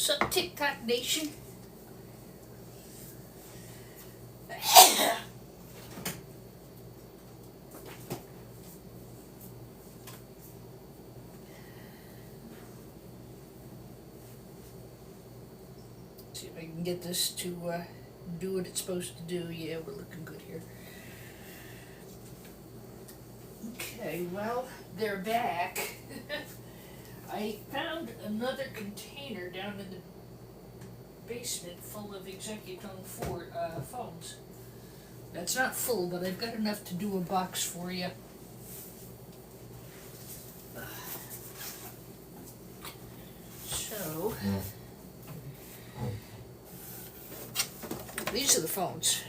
Sup, TikTok Nation? See if I can get this to do what it's supposed to do. Yeah, we're looking good here. Okay, well, they're back. I found another container down in the basement full of Executone phones. That's not full, but I've got enough to do a box for you. So, these are the phones.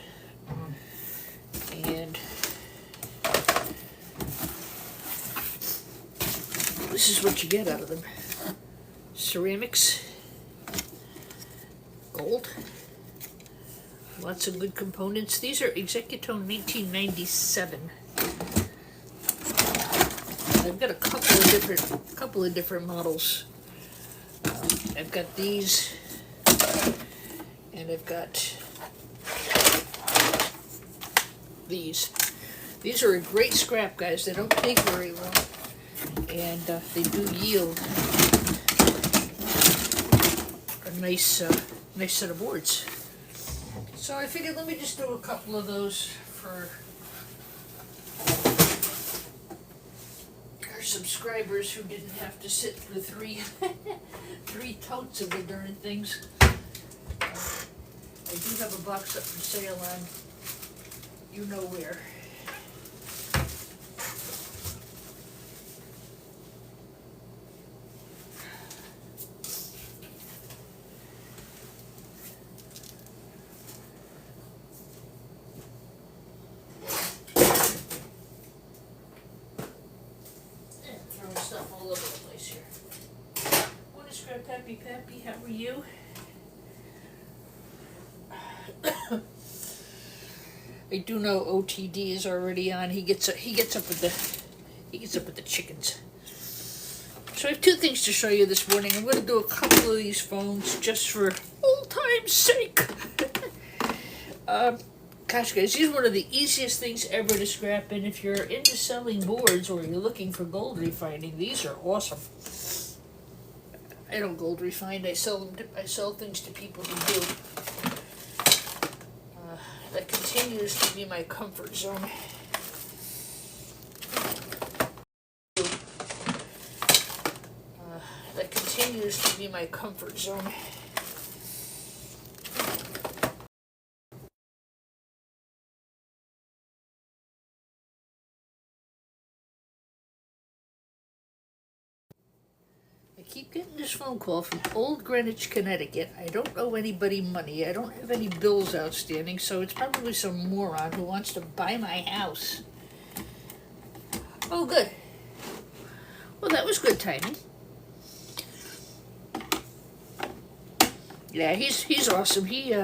And this is what you get out of them. Ceramics, gold, lots of good components. These are Executone 1997. I've got a couple of different models. I've got these, and I've got these. These are a great scrap, guys. They don't take very well, and they do yield a nice set of boards. So I figured let me just do a couple of those for our subscribers who didn't have to sit through three totes of the darn things. I do have a box up for sale on you know where. Throwing stuff all over the place here. What is Grandpappy Pappy? How are you? I do know OTD is already on. He gets up with the chickens. So I have two things to show you this morning. I'm going to do a couple of these phones just for old time's sake. Gosh, guys, these are one of the easiest things ever to scrap. And if you're into selling boards or you're looking for gold refining, these are awesome. I don't gold refine. I sell things to people who do. That continues to be my comfort zone. That continues to be my comfort zone. I keep getting this phone call from Old Greenwich, Connecticut. I don't owe anybody money. I don't have any bills outstanding, so it's probably some moron who wants to buy my house. Oh, good. Well, that was good timing. Yeah, he's awesome. He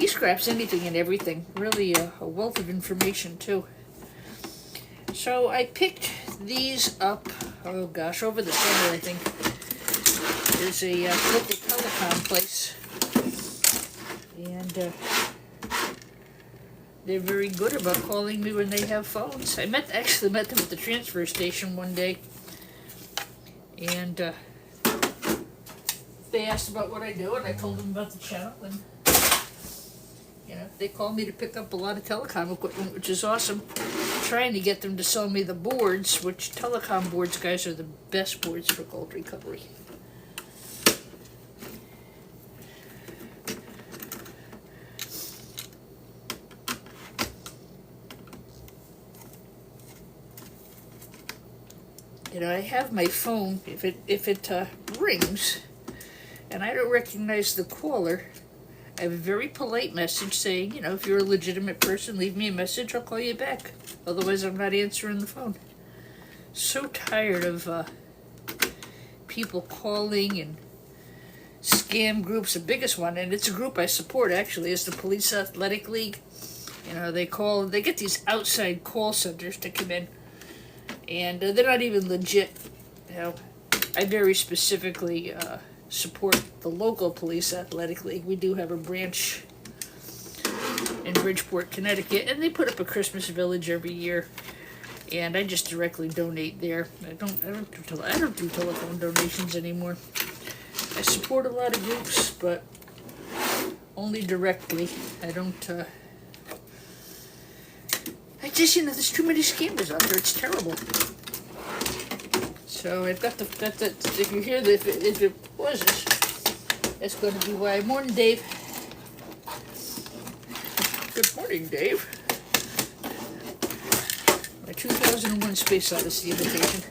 scraps anything and everything. Really a wealth of information, too. So I picked these up, oh gosh, over the summer, I think. There's a local telecom place, and they're very good about calling me when they have phones. I actually met them at the transfer station one day, and they asked about what I do, and I told them about the channel, and they called me to pick up a lot of telecom equipment, which is awesome. I'm trying to get them to sell me the boards, which telecom boards, guys, are the best boards for gold recovery. I have my phone, if it rings, and I don't recognize the caller, I have a very polite message saying, if you're a legitimate person, leave me a message, I'll call you back. Otherwise, I'm not answering the phone. So tired of people calling and scam groups. The biggest one, and it's a group I support actually, is the Police Athletic League. They get these outside call centers to come in, and they're not even legit. I very specifically support the local police athletic league. We do have a branch in Bridgeport, Connecticut, and they put up a Christmas village every year, and I just directly donate there. I don't do telephone donations anymore. I support a lot of groups, but only directly. I don't. I just, there's too many scammers out there. It's terrible. So I've got the. If you hear that, if it was this, that's going to be why. Morning, Dave. Good morning, Dave. My 2001 Space Odyssey invitation.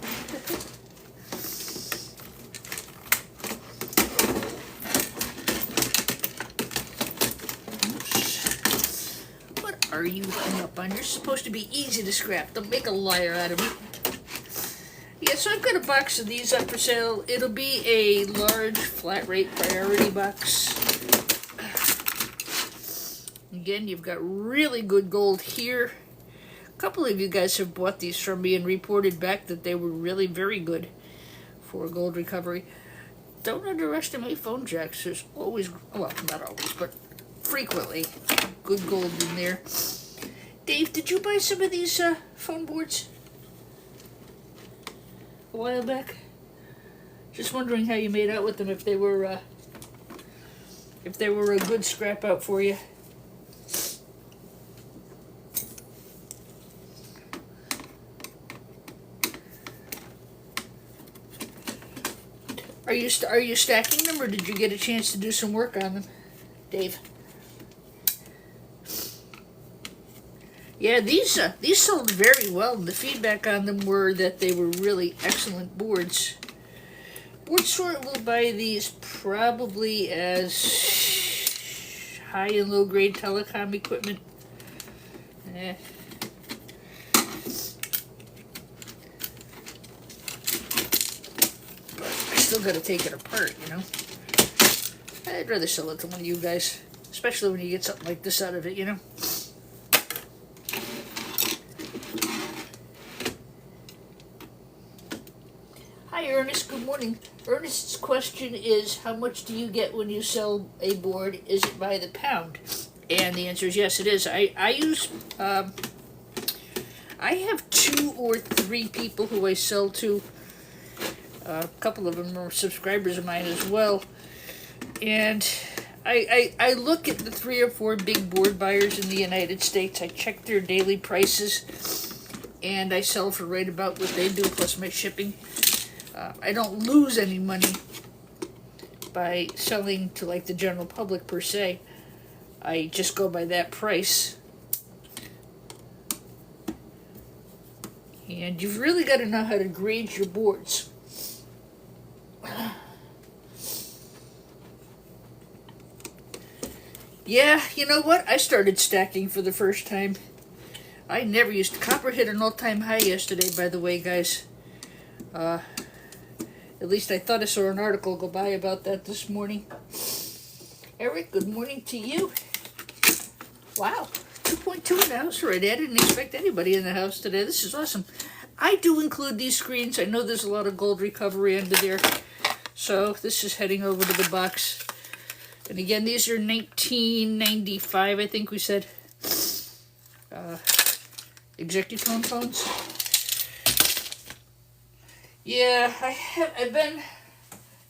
What are you hung up on? You're supposed to be easy to scrap. Don't make a liar out of me. Yeah, so I've got a box of these up for sale. It'll be a large flat rate priority box. Again, you've got really good gold here. A couple of you guys have bought these from me and reported back that they were really very good for gold recovery. Don't underestimate phone jacks. There's always, well, not always, but frequently good gold in there. Dave, did you buy some of these phone boards a while back? Just wondering how you made out with them, if they were a good scrap out for you. Are you stacking them, or did you get a chance to do some work on them, Dave? Yeah, these sold very well. The feedback on them were that they were really excellent boards. Boardsort will buy these probably as high and low grade telecom equipment. Still got to take it apart, I'd rather sell it to one of you guys, especially when you get something like this out of it, Hi, Ernest. Good morning. Ernest's question is, how much do you get when you sell a board? Is it by the pound? And the answer is yes, it is. I use, I have 2 or 3 people who I sell to. A couple of them are subscribers of mine as well. And I look at the 3 or 4 big board buyers in the United States. I check their daily prices, and I sell for right about what they do plus my shipping. I don't lose any money by selling to like the general public per se. I just go by that price. And you've really got to know how to grade your boards. Yeah, you know what? I started stacking for the first time. I never used to. Copper hit an all-time high yesterday, by the way, guys. At least I thought I saw an article go by about that this morning. Eric, good morning to you. Wow, 2.2 in the house already. I didn't expect anybody in the house today. This is awesome. I do include these screens. I know there's a lot of gold recovery under there. So this is heading over to the box. And again, these are 1995, I think we said. Executone phones. Yeah, I've been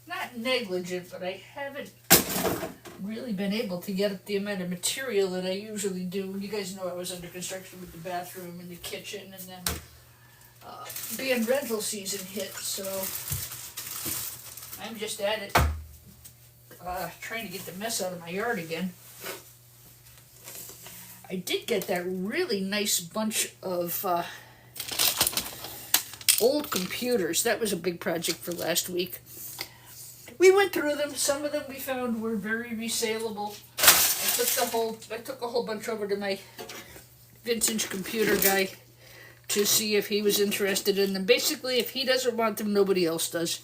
not negligent, but I haven't really been able to get up the amount of material that I usually do. You guys know I was under construction with the bathroom and the kitchen, and then being rental season hit, so I'm just at it, trying to get the mess out of my yard again. I did get that really nice bunch of old computers. That was a big project for last week. We went through them. Some of them we found were very resaleable. I took a whole bunch over to my vintage computer guy to see if he was interested in them. Basically, if he doesn't want them, nobody else does.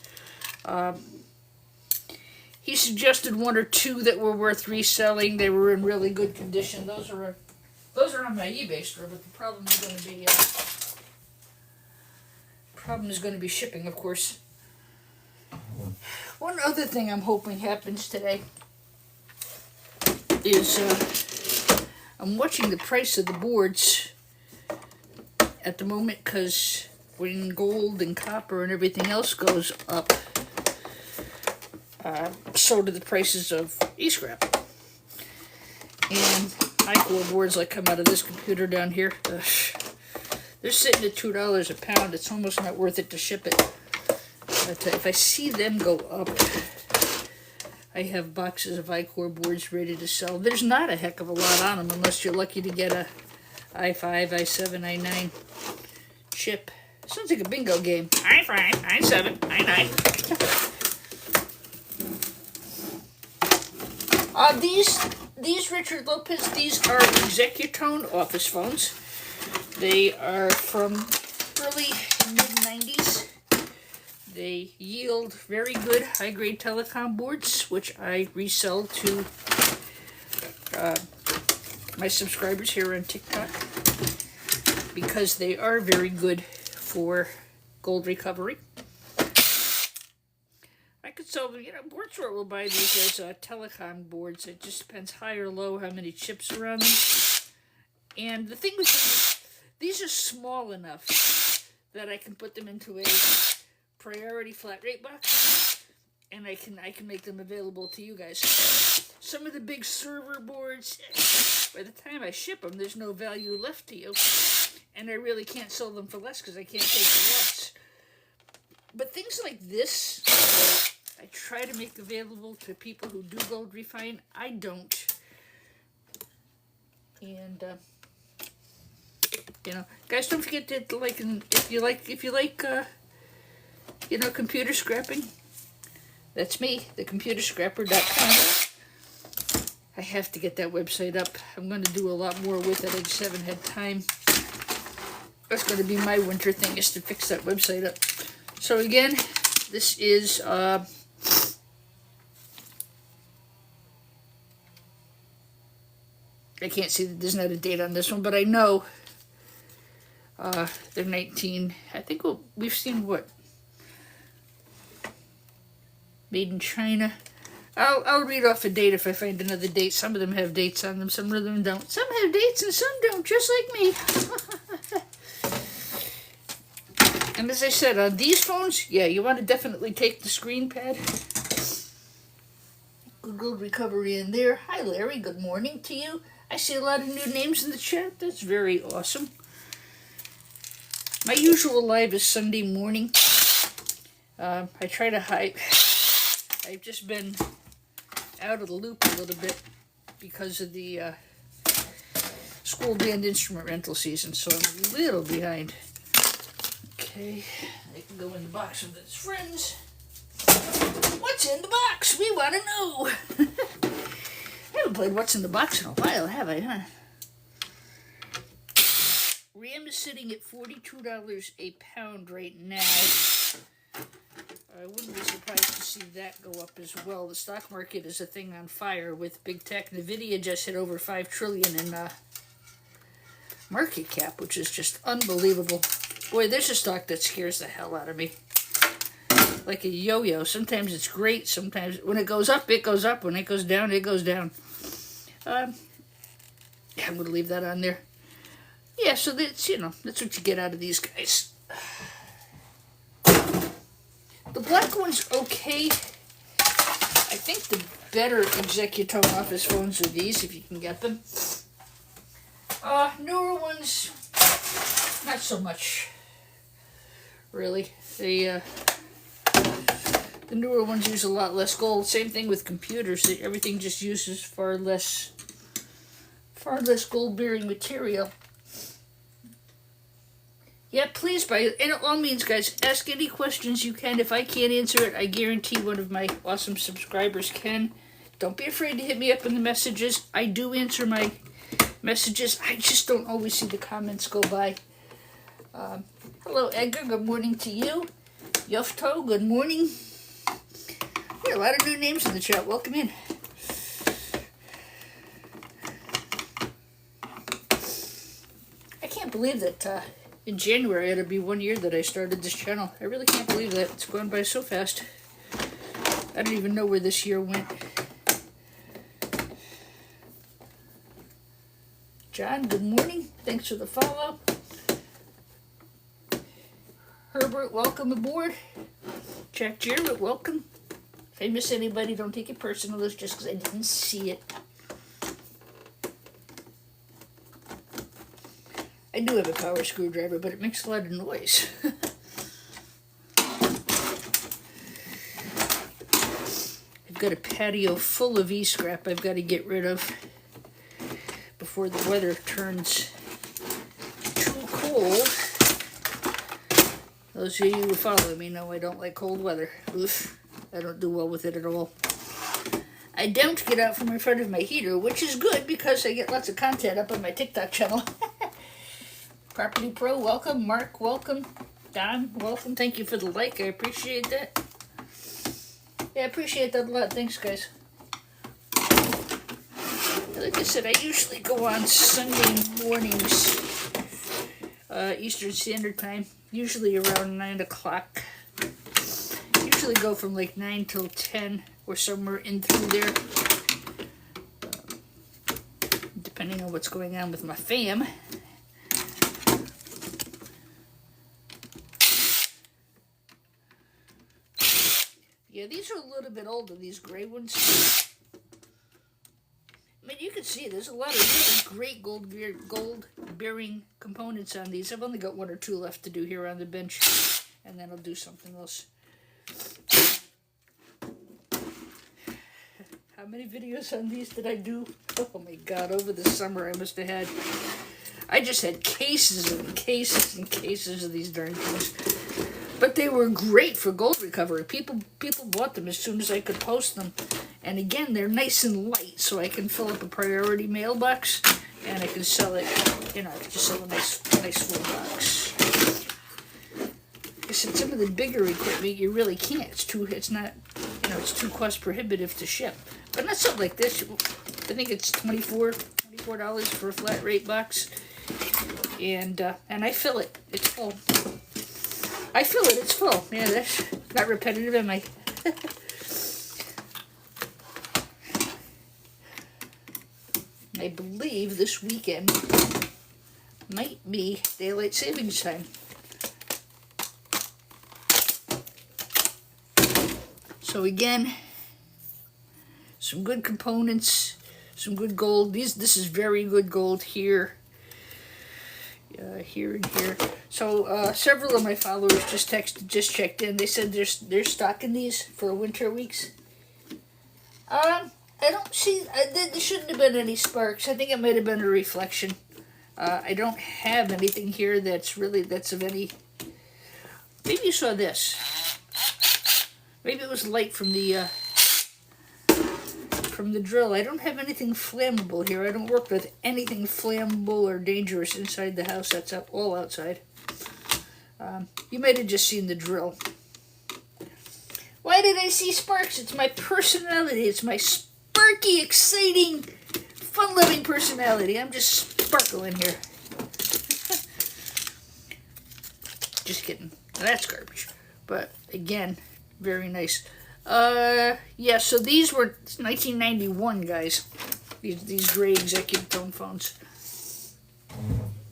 He suggested 1 or 2 that were worth reselling. They were in really good condition. Those are on my eBay store, but the problem is going to be shipping, of course. One other thing I'm hoping happens today is I'm watching the price of the boards at the moment, because when gold and copper and everything else goes up, so do the prices of e-scrap. And I-core boards like come out of this computer down here, they're sitting at $2 a pound. It's almost not worth it to ship it. But if I see them go up, I have boxes of I-core boards ready to sell. There's not a heck of a lot on them unless you're lucky to get a i5, i7, i9 chip. Sounds like a bingo game. i5, i7, i9. These Richard Lopez, these are Executone office phones. They are from early mid-90s. They yield very good high-grade telecom boards, which I resell to my subscribers here on TikTok, because they are very good for gold recovery. I could sell them, Boardstore will buy these as telecom boards. It just depends high or low how many chips are on them. And the thing with them is, these are small enough that I can put them into a priority flat rate box, and I can make them available to you guys. Some of the big server boards, by the time I ship them, there's no value left to you, and I really can't sell them for less because I can't take the loss. But things like this, I try to make available to people who do gold refine. I don't. And guys, don't forget to if you like computer scrapping. That's me, thecomputerscrapper.com. I have to get that website up. I'm going to do a lot more with it. I just haven't had time. That's going to be my winter thing, is to fix that website up. So again, this is I can't see that there's not a date on this one, but I know they're 19. I think we've seen what? Made in China. I'll read off a date if I find another date. Some of them have dates on them, some of them don't. Some have dates and some don't, just like me. And as I said, on these phones, yeah, you want to definitely take the screen pad. Good recovery in there. Hi, Larry. Good morning to you. I see a lot of new names in the chat. That's very awesome. My usual live is Sunday morning. I try to hide. I've just been out of the loop a little bit because of the school band instrument rental season, so I'm a little behind. Okay, I can go in the box with its friends. What's in the box? We want to know. I haven't played What's in the Box in a while, have I, huh? RAM is sitting at $42 a pound right now. I wouldn't be surprised to see that go up as well. The stock market is a thing on fire with big tech. NVIDIA just hit over $5 trillion in market cap, which is just unbelievable. Boy, there's a stock that scares the hell out of me. Like a yo-yo. Sometimes it's great. Sometimes when it goes up, it goes up. When it goes down, it goes down. I'm going to leave that on there. Yeah, so that's, that's what you get out of these guys. The black one's okay. I think the better Executone office phones are these, if you can get them. Newer ones, not so much, really. The newer ones use a lot less gold. Same thing with computers. Everything just uses far less gold-bearing material. Yeah, please, by all means, guys, ask any questions you can. If I can't answer it, I guarantee one of my awesome subscribers can. Don't be afraid to hit me up in the messages. I do answer my messages. I just don't always see the comments go by. Hello, Edgar. Good morning to you. Yufto, good morning. Yeah, a lot of new names in the chat. Welcome in. I can't believe that in January it'll be 1 year that I started this channel. I really can't believe that. It's going by so fast. I don't even know where this year went. John, good morning. Thanks for the follow. Herbert, welcome aboard. Jack Jarrett, welcome. If I miss anybody, don't take it personal. It's just because I didn't see it. I do have a power screwdriver, but it makes a lot of noise. I've got a patio full of e-scrap I've got to get rid of before the weather turns too cold. Those of you who follow me know I don't like cold weather. Oof, I don't do well with it at all. I don't get out from in front of my heater, which is good because I get lots of content up on my TikTok channel. Property Pro, welcome. Mark, welcome. Don, welcome. Thank you for the like. I appreciate that. Yeah, I appreciate that a lot. Thanks, guys. Like I said, I usually go on Sunday mornings, Eastern Standard Time, usually around 9 o'clock. Usually go from like 9 till 10 or somewhere in through there, depending on what's going on with my fam. Yeah, these are a little bit older, these gray ones. I mean, you can see there's a lot of really great gold bearing components on these. I've only got 1 or 2 left to do here on the bench, and then I'll do something else. How many videos on these did I do? Oh my god, over the summer I must have had... I just had cases and cases and cases of these darn things. But they were great for gold recovery. People bought them as soon as I could post them. And again, they're nice and light, so I can fill up a priority mailbox, and I can sell it, you know, I can just sell a nice full box. I said, some of the bigger equipment, you really can't. It's not, you know, it's too cost prohibitive to ship. But not something like this. I think it's $24 for a flat rate box. And I fill it. It's full. I fill it, it's full. Yeah, that's not repetitive, am I? I believe this weekend might be daylight savings time. So again, some good components, some good gold. This is very good gold here. Here and here. So several of my followers just checked in. They said they're stocking these for winter weeks. I don't see. There shouldn't have been any sparks. I think it might have been a reflection. I don't have anything here that's of any. Maybe you saw this. Maybe it was light from the drill. I don't have anything flammable here. I don't work with anything flammable or dangerous inside the house. That's all outside. You might have just seen the drill. Why did I see sparks? It's my personality. It's my sparky, exciting, fun-loving personality. I'm just sparkling here. Just kidding. That's garbage. But again, very nice. Yeah, so these were 1991, guys. These gray executive tone phones.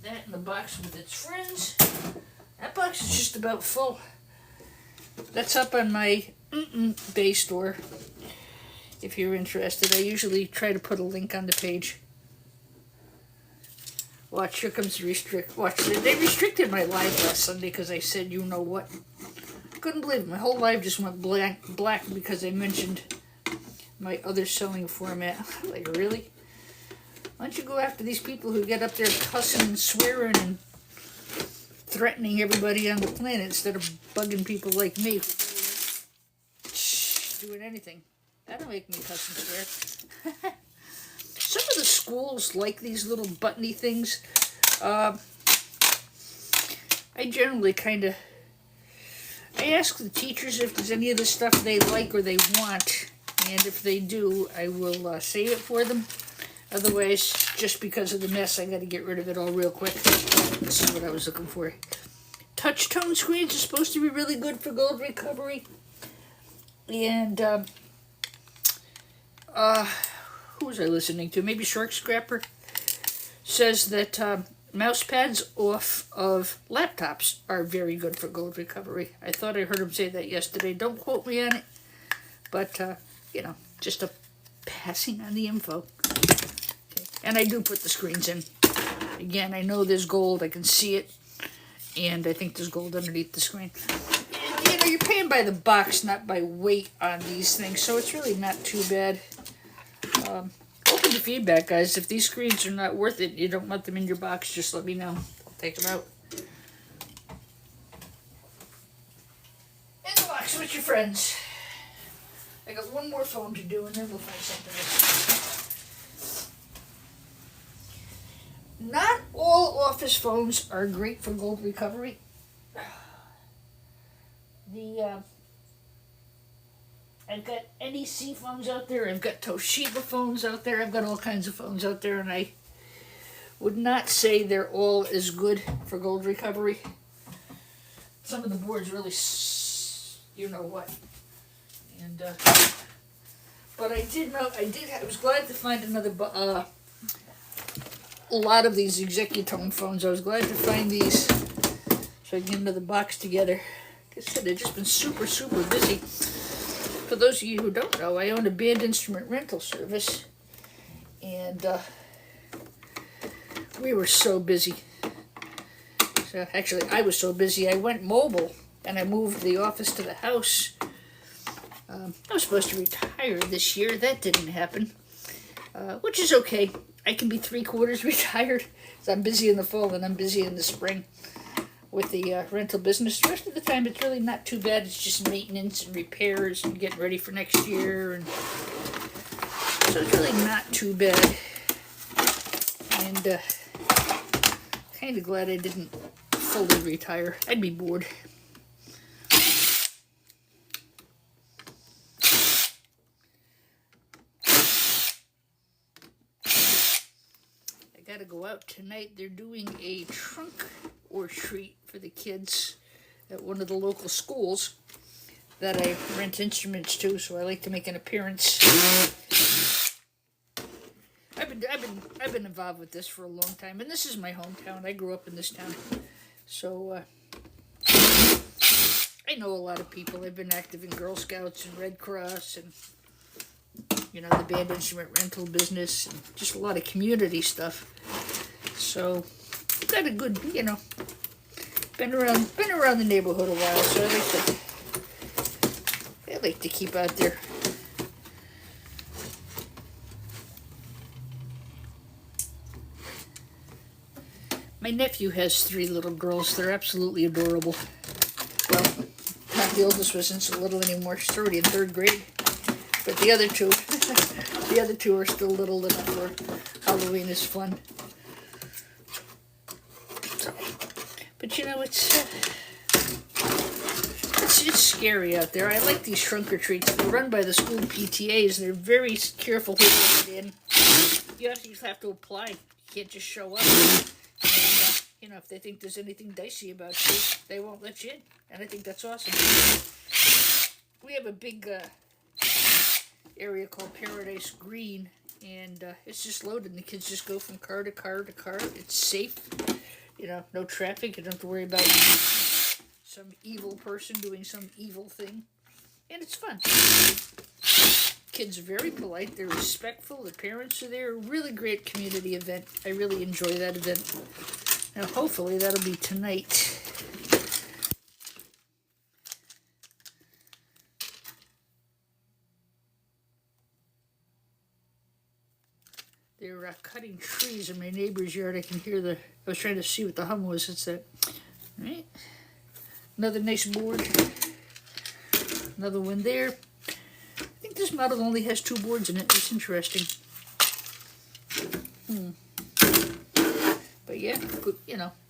That in the box with its friends. That box is just about full. That's up on my Bay store. If you're interested, I usually try to put a link on the page. Watch, here comes the restrict. Watch, they restricted my live last Sunday because I said, you know what? Couldn't believe it. My whole live just went black because I mentioned my other selling format. Like, really? Why don't you go after these people who get up there cussing and swearing and threatening everybody on the planet instead of bugging people like me doing anything? That'll make me cuss and swear. Some of the schools like these little buttony things. I generally kind of... I ask the teachers if there's any of the stuff they like or they want, and if they do, I will save it for them. Otherwise, just because of the mess, I got to get rid of it all real quick. This is what I was looking for. Touch tone screens are supposed to be really good for gold recovery. And who was I listening to? Maybe Shark Scrapper says that mouse pads off of laptops are very good for gold recovery. I thought I heard him say that yesterday. Don't quote me on it, but just a passing on the info. Okay. And I do put the screens in. Again, I know there's gold. I can see it, and I think there's gold underneath the screen. And, you're paying by the box, not by weight on these things, so it's really not too bad. Open to feedback, guys. If these screens are not worth it, you don't want them in your box, just let me know. I'll take them out. In the box with your friends. I got one more phone to do, and then we'll find something else. Not all office phones are great for gold recovery. I've got NEC phones out there, I've got Toshiba phones out there, I've got all kinds of phones out there, and I would not say they're all as good for gold recovery. Some of the boards really, you know what. And, but I was glad to find another, a lot of these Executone phones. I was glad to find these so I can get another box together. Like I said, they've just been super, super busy. For those of you who don't know, I own a band instrument rental service, and we were so busy. So actually, I was so busy, I went mobile, and I moved the office to the house. I was supposed to retire this year. That didn't happen, which is okay. I can be 3/4 retired, so I'm busy in the fall and I'm busy in the spring with the rental business. The rest of the time, it's really not too bad. It's just maintenance and repairs and getting ready for next year, and so it's really not too bad. And kind of glad I didn't fully retire. I'd be bored. I gotta go out tonight. They're doing a trunk or treat for the kids at one of the local schools that I rent instruments to, so I like to make an appearance. I've been involved with this for a long time, and this is my hometown. I grew up in this town, so I know a lot of people. I've been active in Girl Scouts and Red Cross and the band instrument rental business and just a lot of community stuff. So got a good, been around the neighborhood a while, so I like to keep out there. My nephew has 3 little girls. They're absolutely adorable. Well, not the oldest one isn't so little anymore. She's already in 3rd grade. But the other two, are still little enough where Halloween is fun. So, but it's scary out there. I like these trunk or treats. They're run by the school PTAs. They're very careful who let it in. You have to apply. You can't just show up. And, if they think there's anything dicey about you, they won't let you in. And I think that's awesome. We have a big area called Paradise Green, and it's just loaded, and the kids just go from car to car to car. It's safe. No traffic. You don't have to worry about some evil person doing some evil thing. And it's fun. Kids are very polite. They're respectful. The parents are there. Really great community event. I really enjoy that event. Now, hopefully, that'll be tonight. They're cutting trees in my neighbor's yard. I can hear I was trying to see what the hum was. It's that. All right. Another nice board. Another one there. I think this model only has 2 boards in it. It's interesting. But yeah, good,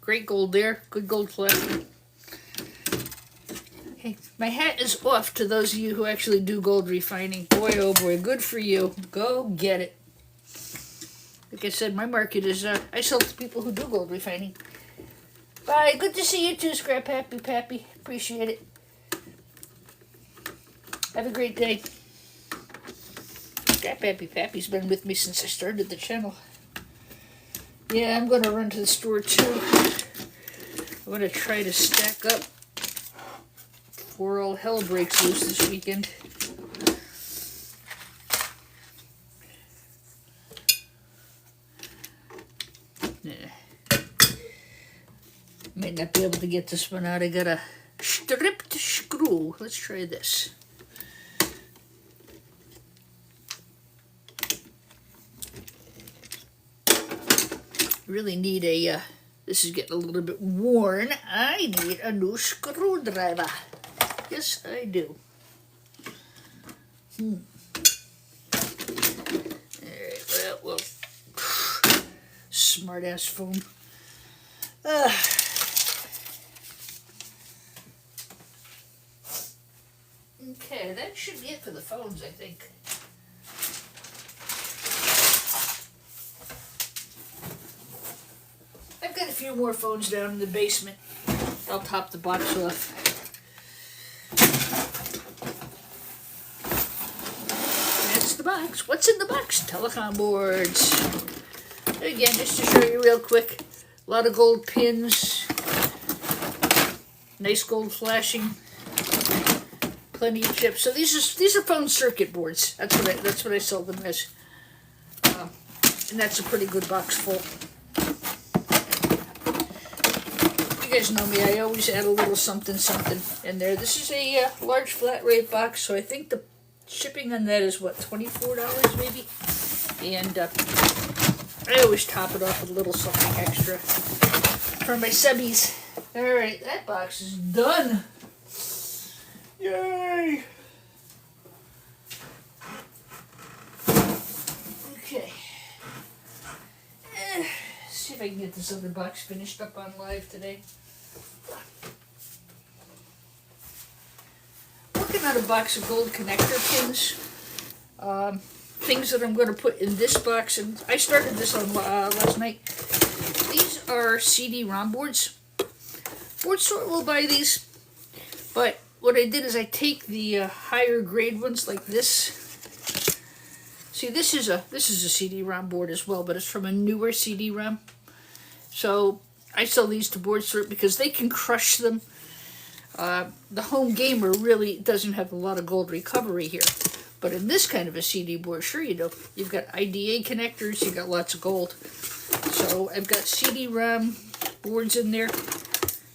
great gold there. Good gold collection. Okay, my hat is off to those of you who actually do gold refining. Boy, oh boy, good for you. Go get it. Like I said, my market is, I sell to people who do gold refining. Bye. Good to see you too, Scrap Happy Pappy. Appreciate it. Have a great day. Grandpappy Pappy's been with me since I started the channel. Yeah, I'm going to run to the store too. I'm going to try to stack up before all hell breaks loose this weekend. Might not be able to get this one out. I got a stripped screw. Let's try this. Really need a, this is getting a little bit worn. I need a new screwdriver. Yes, I do. Alright, well, smart ass phone. Okay, that should be it for the phones, I think. I've got a few more phones down in the basement. I'll top the box off. That's the box. What's in the box? Telecom boards. Again, just to show you real quick, a lot of gold pins. Nice gold flashing. Plenty of chips. So these are phone circuit boards. That's what I sell them as. And that's a pretty good box full. You guys know me, I always add a little something in there. This is a large flat rate box, so I think the shipping on that is what, $24 maybe? And I always top it off with a little something extra for my subbies. Alright, that box is done. Yay! Okay. See if I can get this other box finished up on live today. Working on a box of gold connector pins. Things that I'm going to put in this box, and I started this on last night. These are CD-ROM boards. Board store will buy these, but what I did is I take the higher grade ones like this. See, this is a CD-ROM board as well, but it's from a newer CD-ROM. So I sell these to Board Sort because they can crush them. The home gamer really doesn't have a lot of gold recovery here. But in this kind of a CD board, sure you do. You've got IDA connectors, you've got lots of gold. So I've got CD-ROM boards in there.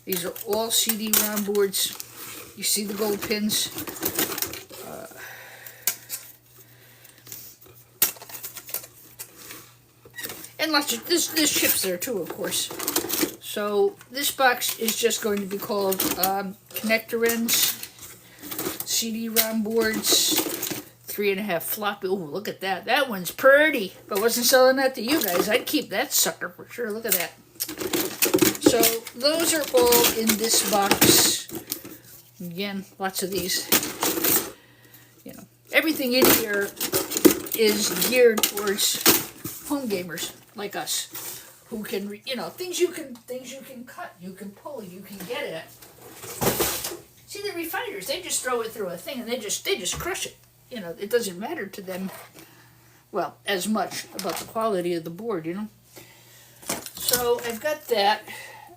These are all CD-ROM boards. You see the gold pins. And lots of, there's chips there too, of course. So this box is just going to be called connector ends, CD-ROM boards, 3.5 floppy. Oh, look at that. That one's pretty. If I wasn't selling that to you guys, I'd keep that sucker for sure. Look at that. So those are all in this box. Again, lots of these. You know, everything in here is geared towards home gamers like us, who can, you know, things you can cut, you can pull, you can get at. See, the refiners, they just throw it through a thing and they just crush it. You know, it doesn't matter to them, well, as much about the quality of the board, you know. So I've got that.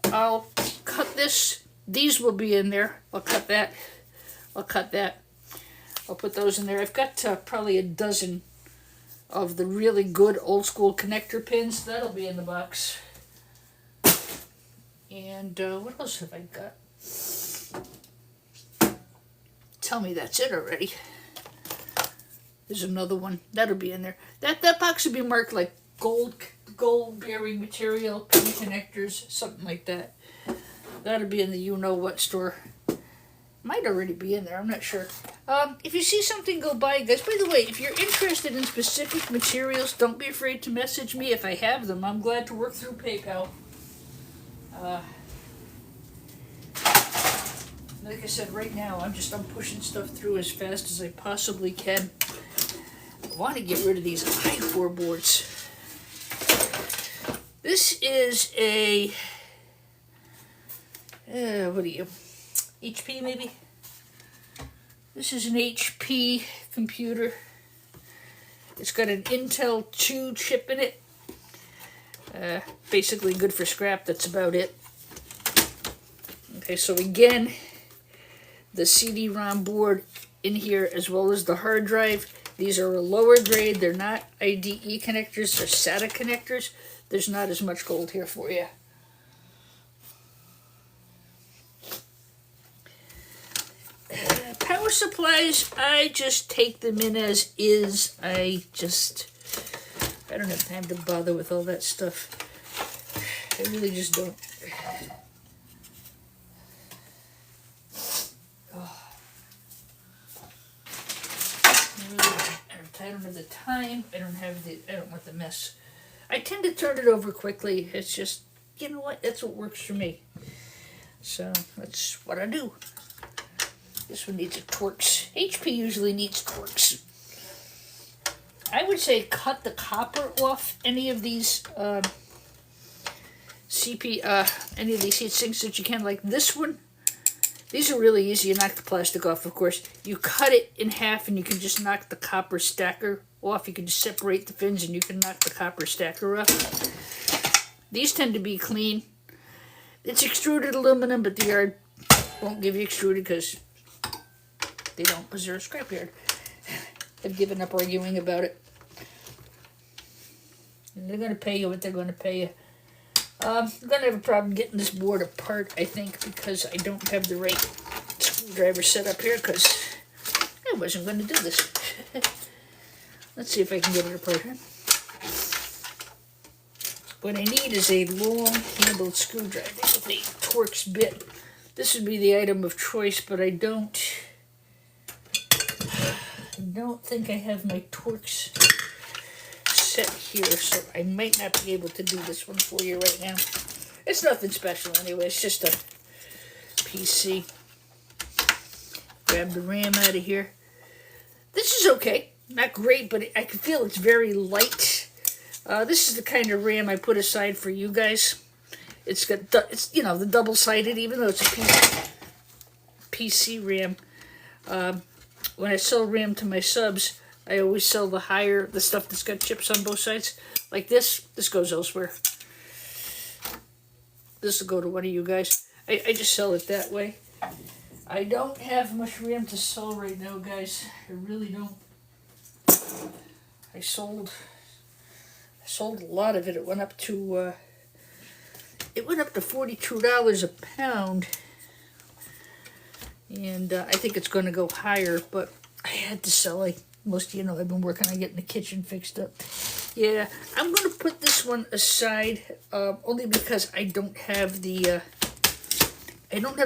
I'll cut this. These will be in there. I'll cut that. I'll cut that. I'll put those in there. I've got probably a dozen of the really good old school connector pins. That'll be in the box. And what else have I got? Tell me that's it already. There's another one. That'll be in there. That box would be marked like gold bearing material, pin connectors, something like that. That'll be in the you-know-what store. Might already be in there, I'm not sure. If you see something, go buy, guys. By the way, if you're interested in specific materials, don't be afraid to message me if I have them. I'm glad to work through PayPal. Like I said, right now, I'm pushing stuff through as fast as I possibly can. I want to get rid of these i4 boards. This is a, what are you, HP maybe? This is an HP computer. It's got an Intel 2 chip in it. Basically good for scrap, that's about it. Okay, so again, the CD-ROM board in here as well as the hard drive. These are a lower grade, they're not IDE connectors, they're SATA connectors. There's not as much gold here for you. Power supplies, I just take them in as is. I don't have time to bother with all that stuff. I really just don't. I don't have the time. I don't want the mess. I tend to turn it over quickly. It's just, you know what? That's what works for me. So that's what I do. This one needs a Torx. HP usually needs Torx. I would say cut the copper off any of these any of these heat sinks that you can, like this one. These are really easy. You knock the plastic off, of course. You cut it in half and you can just knock the copper stacker off. You can just separate the fins and you can knock the copper stacker off. These tend to be clean. It's extruded aluminum, but the yard won't give you extruded because they don't, because they're a scrapyard. I've given up arguing about it. And they're going to pay you what they're going to pay you. I'm going to have a problem getting this board apart, I think, because I don't have the right screwdriver set up here, because I wasn't going to do this. Let's see if I can get it apart. What I need is a long-handled screwdriver with a Torx bit. This would be the item of choice, but I don't think I have my Torx set here, so I might not be able to do this one for you right now. It's nothing special anyway, it's just a PC. Grab the RAM out of here. This is okay, not great, but I can feel it's very light. This is the kind of RAM I put aside for you guys. It's got, it's, you know, the double-sided, even though it's a PC RAM. When I sell RAM to my subs, I always sell the stuff that's got chips on both sides. Like this goes elsewhere. This will go to one of you guys. I just sell it that way. I don't have much RAM to sell right now, guys. I really don't. I sold a lot of it. It went up to $42 a pound. And I think it's going to go higher, but I had to sell it. Most of you know I've been working on getting the kitchen fixed up. Yeah, I'm going to put this one aside, only because I don't have the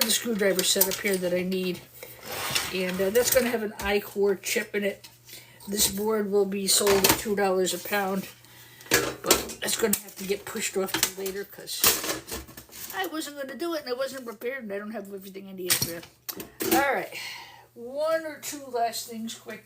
screwdriver set up here that I need. And that's going to have an iCore chip in it. This board will be sold at $2 a pound, but that's going to have to get pushed off to later because I wasn't going to do it and I wasn't prepared and I don't have everything I need there. All right. One or two last things, quick.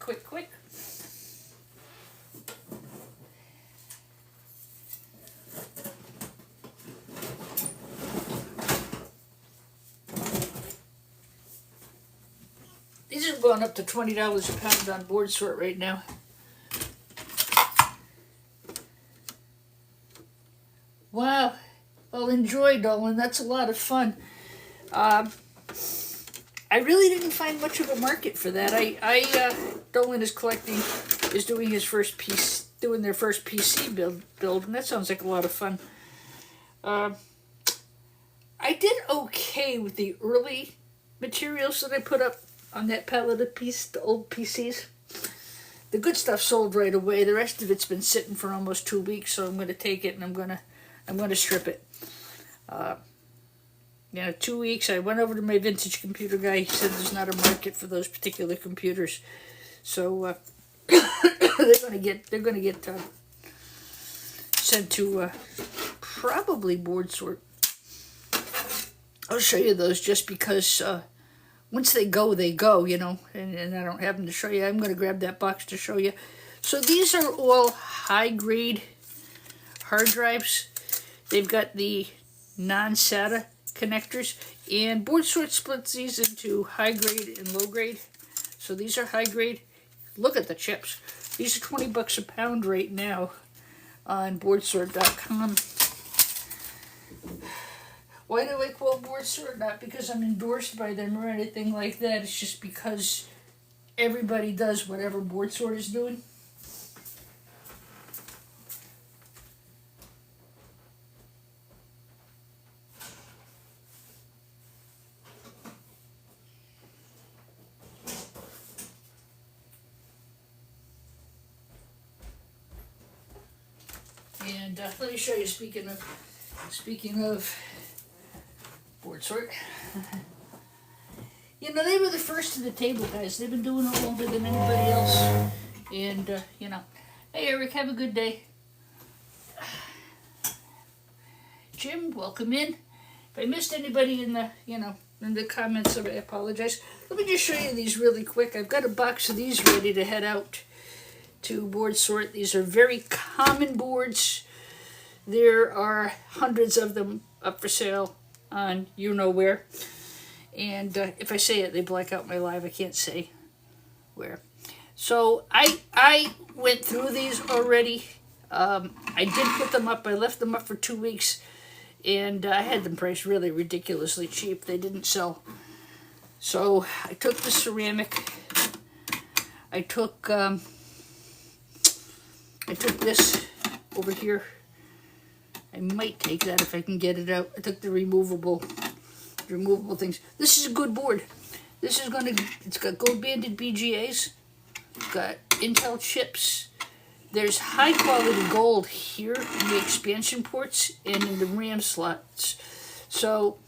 These are going up to $20 a pound on Board Sort right now. Wow. Well, enjoy, Dolan. That's a lot of fun. I really didn't find much of a market for that. Dolan is doing his first piece, doing their first PC build, and that sounds like a lot of fun. I did okay with the early materials that I put up on that pallet of the old PCs. The good stuff sold right away. The rest of it's been sitting for almost 2 weeks, so I'm going to take it and I'm going to strip it. 2 weeks. I went over to my vintage computer guy. He said there's not a market for those particular computers, so they're going to get sent to probably Board Sort. I'll show you those just because once they go, you know, and I don't have them to show you. I'm going to grab that box to show you. So these are all high-grade hard drives. They've got the non-SATA connectors, and Board Sort splits these into high grade and low grade. So these are high grade. Look at the chips. These are $20 a pound right now on boardsort.com. Why do I quote BoardSort? Not because I'm endorsed by them or anything like that. It's just because everybody does whatever BoardSort is doing. And let me show you. Speaking of BoardSort, you know, they were the first to the table, guys. They've been doing it longer than anybody else. And you know, hey Eric, have a good day. Jim, welcome in. If I missed anybody in the in the comments, I apologize. Let me just show you these really quick. I've got a box of these ready to head out to BoardSort. These are very common boards. There are hundreds of them up for sale on you know where. And if I say it, they black out my live. I can't say where. So I went through these already. I did put them up. I left them up for 2 weeks. And I had them priced really ridiculously cheap. They didn't sell. So I took the ceramic. I took this over here. I might take that if I can get it out. I took the removable things. This is a good board. This is it's got gold banded BGAs. It's got Intel chips. There's high quality gold here in the expansion ports and in the RAM slots. So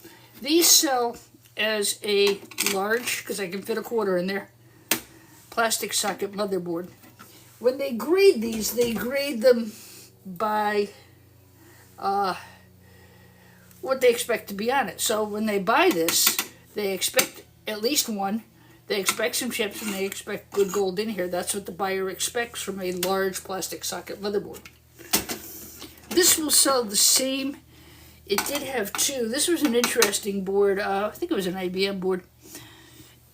these sell as a large, because I can fit a quarter in there, plastic socket motherboard. When they grade these, they grade them by what they expect to be on it. So when they buy this, they expect at least one. They expect some chips and they expect good gold in here. That's what the buyer expects from a large plastic socket motherboard. This will sell the same. It did have two. This was an interesting board. I think it was an IBM board.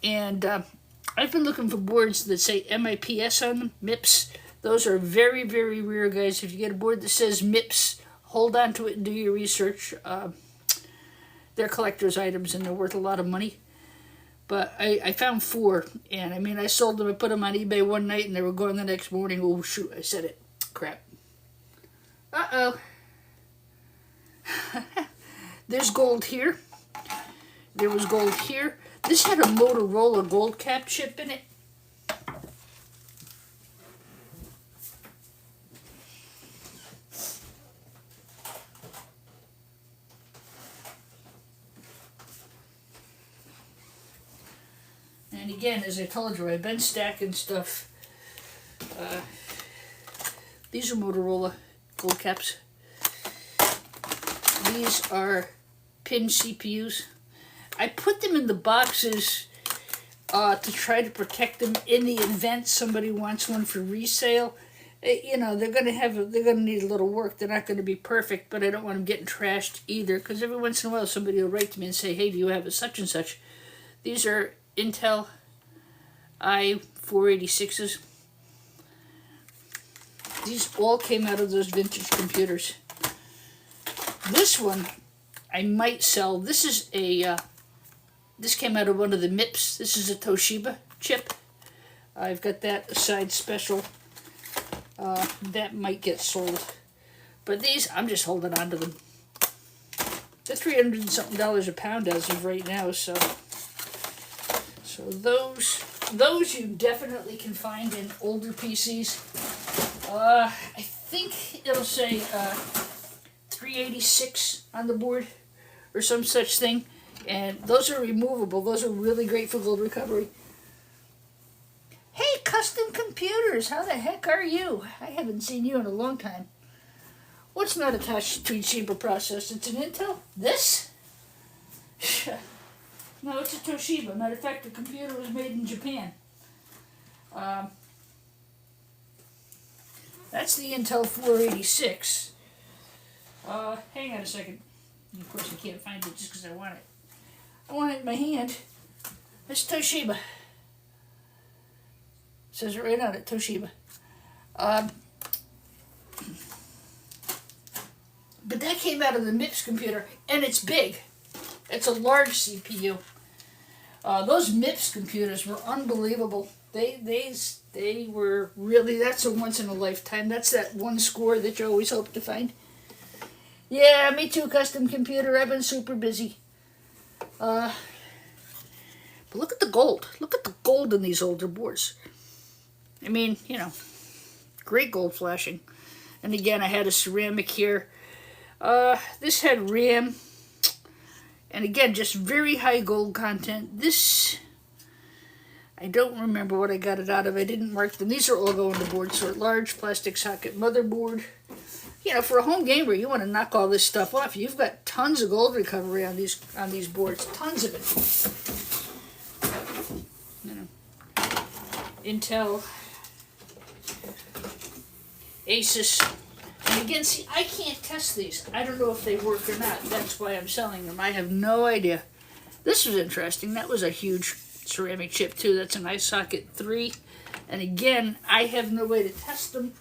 And I've been looking for boards that say MIPS on them, MIPS. Those are very, very rare, guys. If you get a board that says MIPS, hold on to it and do your research. They're collector's items and they're worth a lot of money. But I found 4, and I mean, I sold them. I put them on eBay one night, and they were gone the next morning. Oh, shoot, I said it. Crap. Uh-oh. There's gold here. There was gold here. This had a Motorola gold cap chip in it. And again, as I told you, I've been stacking stuff. These are Motorola gold caps. These are pin CPUs. I put them in the boxes to try to protect them in the event somebody wants one for resale. You know, they're gonna need a little work. They're not gonna be perfect, but I don't want them getting trashed either. Because every once in a while, somebody will write to me and say, "Hey, do you have a such and such?" These are Intel i486s. These all came out of those vintage computers. This one I might sell. This is this came out of one of the MIPS. This is a Toshiba chip. I've got that aside special. That might get sold. But these, I'm just holding on to them. They're $300 and something a pound as of right now, so those you definitely can find in older PCs. I think it'll say 386 on the board or some such thing. And those are removable. Those are really great for gold recovery. Hey, Custom Computers, how the heck are you? I haven't seen you in a long time. What's not attached to Toshiba process? It's an Intel? This? No, it's a Toshiba. Matter of fact, the computer was made in Japan. That's the Intel 486. Hang on a second. Of course, I can't find it just because I want it. I want it in my hand. It's Toshiba. Says it right on it, Toshiba. But that came out of the MIPS computer, and it's big. It's a large CPU. Those MIPS computers were unbelievable. They were really, that's a once in a lifetime. That's that one score that you always hope to find. Yeah, me too, custom computer. I've been super busy. But look at the gold. Look at the gold in these older boards. I mean, you know, great gold flashing. And again, I had a ceramic here. This had RAM. And again, just very high gold content. This, I don't remember what I got it out of. I didn't mark them. These are all going to board sort. Large plastic socket motherboard. You know, for a home gamer, you want to knock all this stuff off. You've got tons of gold recovery on these boards. Tons of it. You know, Intel, Asus. And again, see, I can't test these. I don't know if they work or not. That's why I'm selling them. I have no idea. This was interesting. That was a huge ceramic chip, too. That's an iSocket 3. And again, I have no way to test them.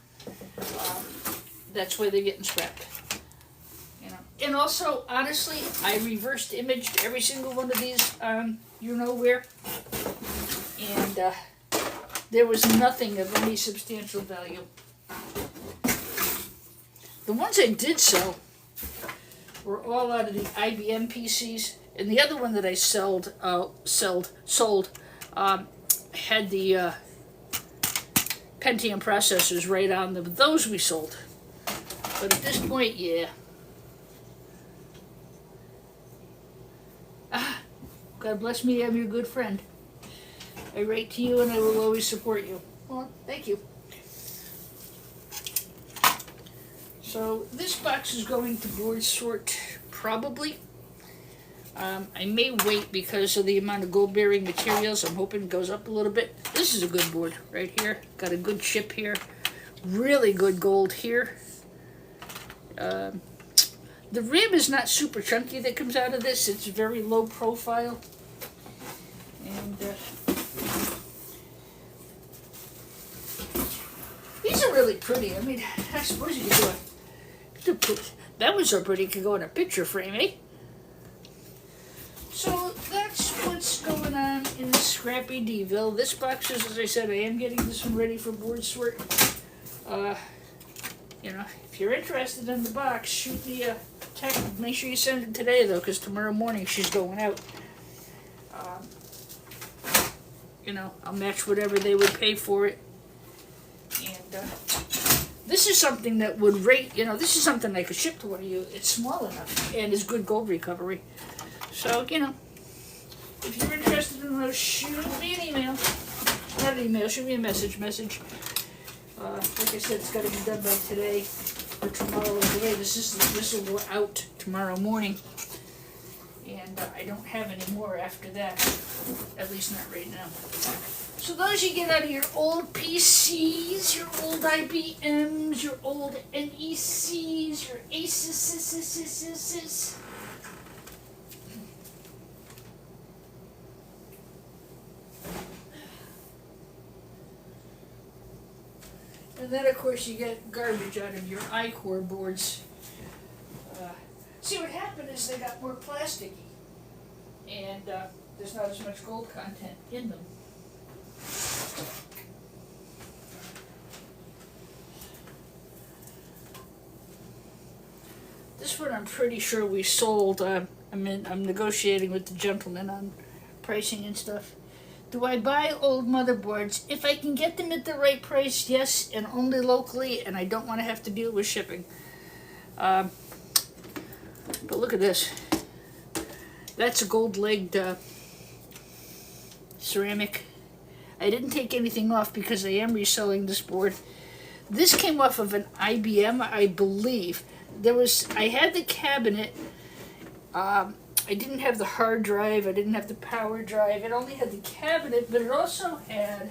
That's why they're getting scrapped. You know. And also, honestly, I reversed imaged every single one of these you know where. And there was nothing of any substantial value. The ones I did sell were all out of the IBM PCs, and the other one that I sold had the Pentium processors right on them. Those we sold. But at this point, yeah. God bless me, I'm your good friend. I write to you and I will always support you. Well, thank you. So this box is going to board sort probably. I may wait because of the amount of gold bearing materials. I'm hoping it goes up a little bit. This is a good board right here. Got a good chip here. Really good gold here. The rib is not super chunky that comes out of this. It's very low profile. And these are really pretty. I mean, I suppose you could do it. That was so pretty, it could go in a picture frame, eh? So that's what's going on in Scrappy Deville. This box is, as I said, I am getting this one ready for board sort. You know, if you're interested in the box, shoot me a text. Make sure you send it today, though, because tomorrow morning she's going out. You know, I'll match whatever they would pay for it. And this is something that would rate, you know, this is something I could ship to one of you. It's small enough and is good gold recovery. So, you know, if you're interested in those, shoot me an email. Not an email, shoot me a message. Like I said, it's got to be done by today or tomorrow. Today, this will go out tomorrow morning. And I don't have any more after that, at least not right now. So those you get out of your old PCs, your old IBMs, your old NECs, your Asus. And then, of course, you get garbage out of your iCore boards. See, what happened is they got more plasticky, and there's not as much gold content in them. This one I'm pretty sure we sold. I'm negotiating with the gentleman on pricing and stuff. Do I buy old motherboards? If I can get them at the right price, yes, and only locally, and I don't want to have to deal with shipping. But look at this. That's a gold-legged ceramic. I didn't take anything off because I am reselling this board. This came off of an IBM, I believe. I had the cabinet. I didn't have the hard drive. I didn't have the power drive. It only had the cabinet, but it also had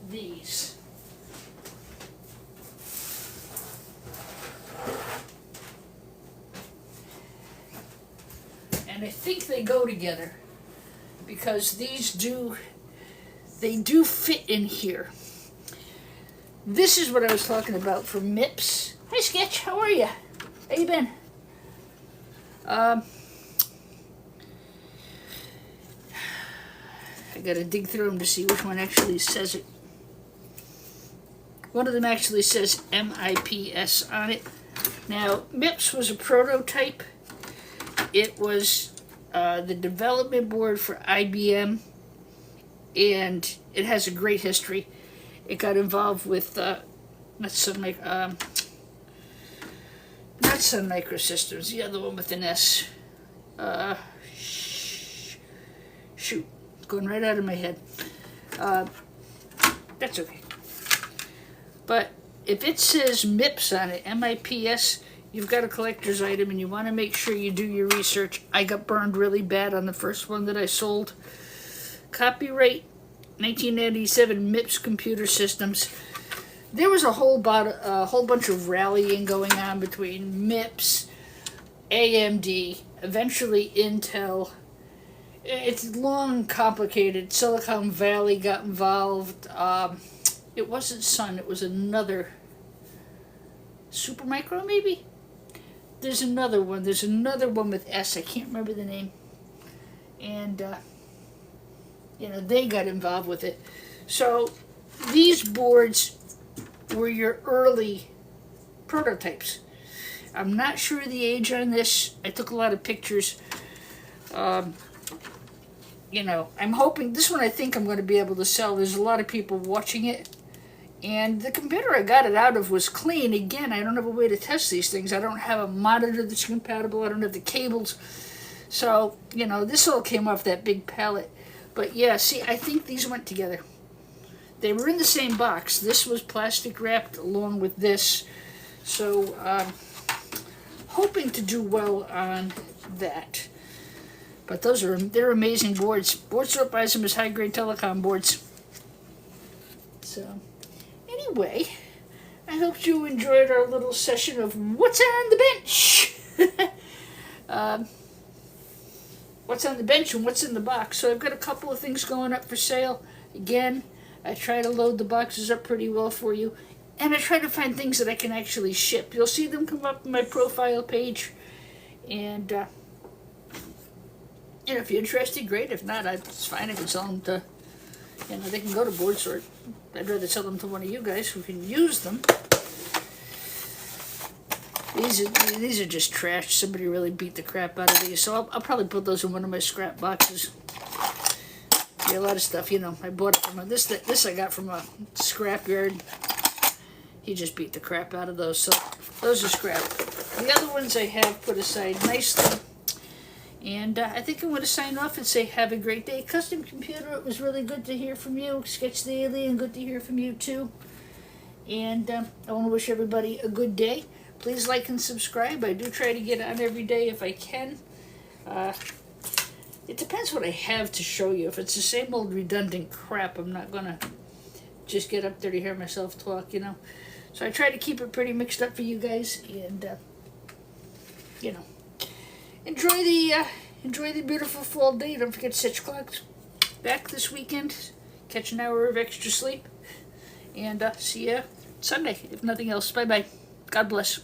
these. And I think they go together because they do fit in here. This is what I was talking about for MIPS. Hi Sketch, how are you? How you been? I gotta dig through them to see which one actually says it. One of them actually says MIPS on it. Now, MIPS was a prototype. It was the development board for IBM, and it has a great history. It got involved with not Sun Microsystems, the other one with an S. Shoot, going right out of my head. That's okay. But if it says MIPS on it, MIPS, you've got a collector's item and you want to make sure you do your research. I got burned really bad on the first one that I sold. Copyright 1997 MIPS Computer Systems. There was a whole bunch of rallying going on between MIPS, AMD, eventually Intel. It's long, complicated. Silicon Valley got involved. It wasn't Sun, it was another Supermicro, maybe? There's another one with S, I can't remember the name. And, they got involved with it. So, these boards were your early prototypes. I'm not sure the age on this. I took a lot of pictures. I'm hoping, this one I think I'm going to be able to sell. There's a lot of people watching it. And the computer I got it out of was clean. Again, I don't have a way to test these things. I don't have a monitor that's compatible. I don't have the cables. So, this all came off that big pallet. But yeah, see, I think these went together. They were in the same box. This was plastic wrapped along with this. So, hoping to do well on that. But they're amazing boards. Boardsort buys them as high-grade telecom boards. So, anyway, I hope you enjoyed our little session of what's on the bench. What's on the bench and what's in the box. So I've got a couple of things going up for sale. Again, I try to load the boxes up pretty well for you. And I try to find things that I can actually ship. You'll see them come up on my profile page. And, if you're interested, great. If not, it's fine. I can sell them to, they can go to Boardsort. I'd rather sell them to one of you guys who can use them. These are just trash. Somebody really beat the crap out of these. So I'll probably put those in one of my scrap boxes. Yeah, a lot of stuff, I bought it from this I got from a scrapyard. He just beat the crap out of those. So those are scrap. The other ones I have put aside nicely. And I think I'm going to sign off and say have a great day. Custom Computer, it was really good to hear from you. Sketch the Alien, good to hear from you too. And I want to wish everybody a good day. Please like and subscribe. I do try to get on every day if I can. It depends what I have to show you. If it's the same old redundant crap, I'm not going to just get up there to hear myself talk, So I try to keep it pretty mixed up for you guys. And, enjoy the beautiful fall day. Don't forget 6 o'clock back this weekend. Catch an hour of extra sleep. And see you Sunday, if nothing else. Bye-bye. God bless.